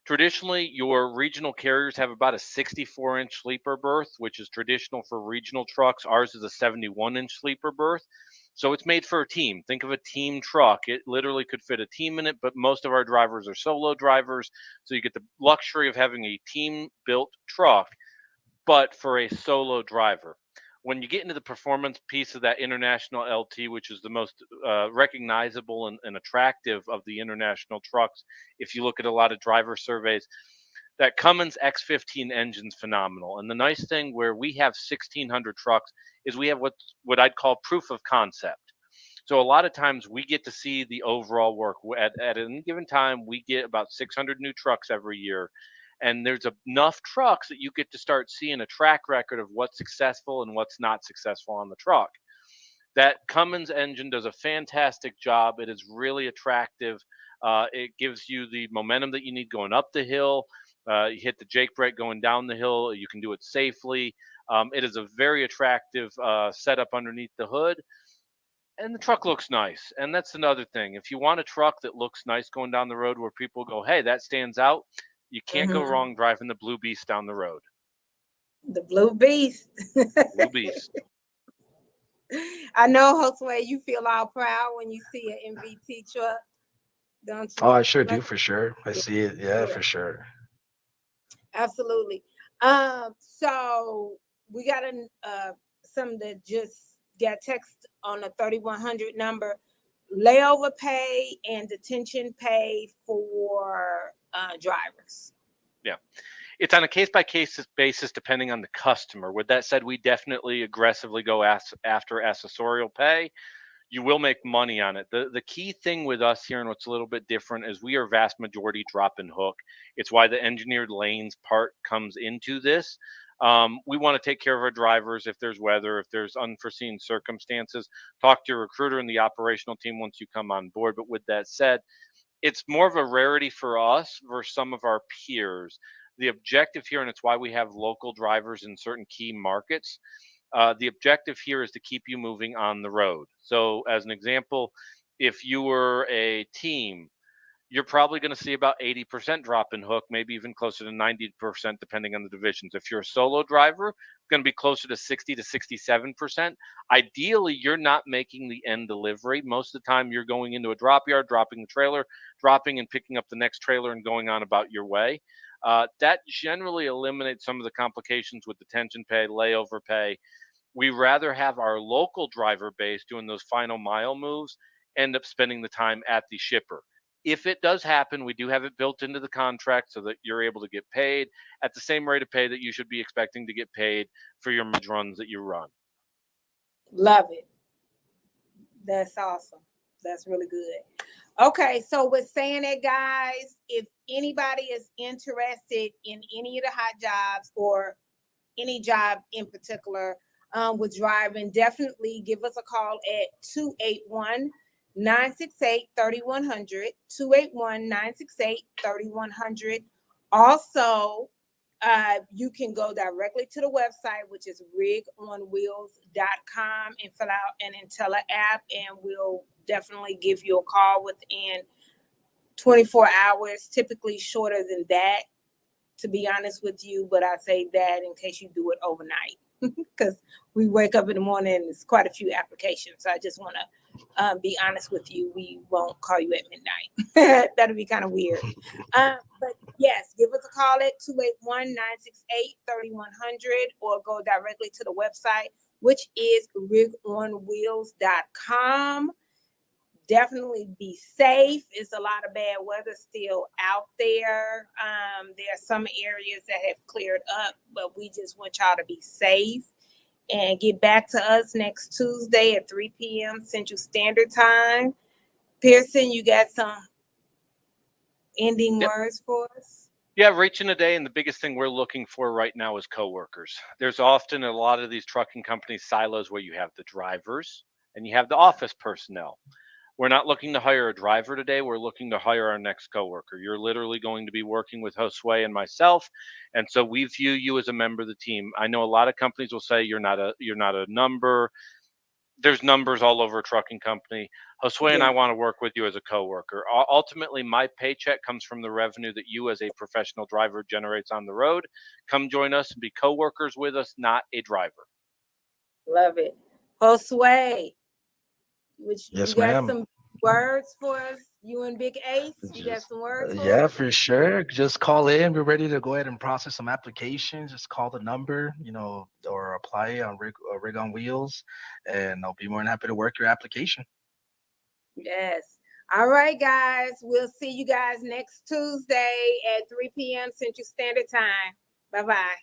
traditionally, your regional carriers have about a 64-inch sleeper berth, which is traditional for regional trucks. Ours is a 71-inch sleeper berth. So it's made for a team. Think of a team truck. It literally could fit a team in it, but most of our drivers are solo drivers. So you get the luxury of having a team-built truck, but for a solo driver. When you get into the performance piece of that International LT, which is the most recognizable and attractive of the international trucks, if you look at a lot of driver surveys, that Cummins X15 engine's phenomenal. And the nice thing where we have 1,600 trucks is we have what I'd call proof of concept. So a lot of times we get to see the overall work. At any given time, we get about 600 new trucks every year. And there's enough trucks that you get to start seeing a track record of what's successful and what's not successful on the truck. That Cummins engine does a fantastic job. It is really attractive. It gives you the momentum that you need going up the hill. You hit the Jake brake going down the hill. You can do it safely. It is a very attractive setup underneath the hood. And the truck looks nice. And that's another thing. If you want a truck that looks nice going down the road where people go, hey, that stands out, you can't go Mhm. wrong driving the Blue Beast down the road. The Blue Beast. Blue Beast. I know, Josue, you feel all proud when you see an MVT truck, don't Oh, you? I sure do Like, for sure. I yeah, see it. Yeah, yeah, for sure. absolutely. So we got some that just got text on the 3100 number, layover pay and detention pay for drivers. Yeah. It's on a case by case basis depending on the customer. With that said, we definitely aggressively go after accessorial pay. You will make money on it. The key thing with us here and what's a little bit different is we are vast majority drop and hook. It's why the engineered lanes part comes into this. We want to take care of our drivers if there's weather, if there's unforeseen circumstances. Talk to your recruiter and the operational team once you come on board. But with that said, it's more of a rarity for us versus some of our peers. The objective here, and it's why we have local drivers in certain key markets. The objective here is to keep you moving on the road. So, as an example, if you were a team, you're probably going to see about 80% drop and hook, maybe even closer to 90%, depending on the divisions. If you're a solo driver, it's going to be closer to 60 to 67%. Ideally, you're not making the end delivery. Most of the time, you're going into a drop yard, dropping the trailer, dropping and picking up the next trailer and going on about your way. That generally eliminates some of the complications with detention pay, layover pay. We rather have our local driver base doing those final mile moves, end up spending the time at the shipper. If it does happen, we do have it built into the contract so that you're able to get paid at the same rate of pay that you should be expecting to get paid for your mileage runs that you run. Love it. That's awesome. That's really good. Okay, so with saying that, guys, if anybody is interested in any of the hot jobs or any job in particular with driving, definitely give us a call at 281 968 3100. 281 968 3100. Also, you can go directly to the website, which is rigonwheels.com, and fill out an Intella app, and we'll definitely give you a call within 24 hours, typically shorter than that, to be honest with you, but I say that in case you do it overnight, because we wake up in the morning and there's quite a few applications. So I just want to be honest with you. We won't call you at midnight. That'll be kind of weird. But yes, give us a call at 281 968 3100 or go directly to the website, which is rigonwheels.com. Definitely be safe. It's a lot of bad weather still out there. There are some areas that have cleared up, but we just want y'all to be safe and get back to us next Tuesday at 3 p.m. Central Standard Time. Pierson, you got some ending words for us? Yeah, reaching a day, and the biggest thing we're looking for right now is coworkers. There's often a lot of these trucking companies silos where you have the drivers and you have the office personnel. We're not looking to hire a driver today. We're looking to hire our next coworker. You're literally going to be working with Josue and myself, and so we view you as a member of the team. I know a lot of companies will say you're not a number. There's numbers all over a trucking company. Josue and I want to work with you as a coworker. Ultimately, my paycheck comes from the revenue that you as a professional driver generates on the road. Come join us and be coworkers with us, not a driver. Love it. Josue, which Yes, you got ma'am. some words for us? You and Big Ace, you got some words for Yeah, us? for sure. Just call in. We're ready to go ahead and process some applications. Just call the number, or apply on Rig on Wheels, and I'll be more than happy to work your application. Yes. All right, guys. We'll see you guys next Tuesday at 3 p.m. Central Standard Time. Bye-bye.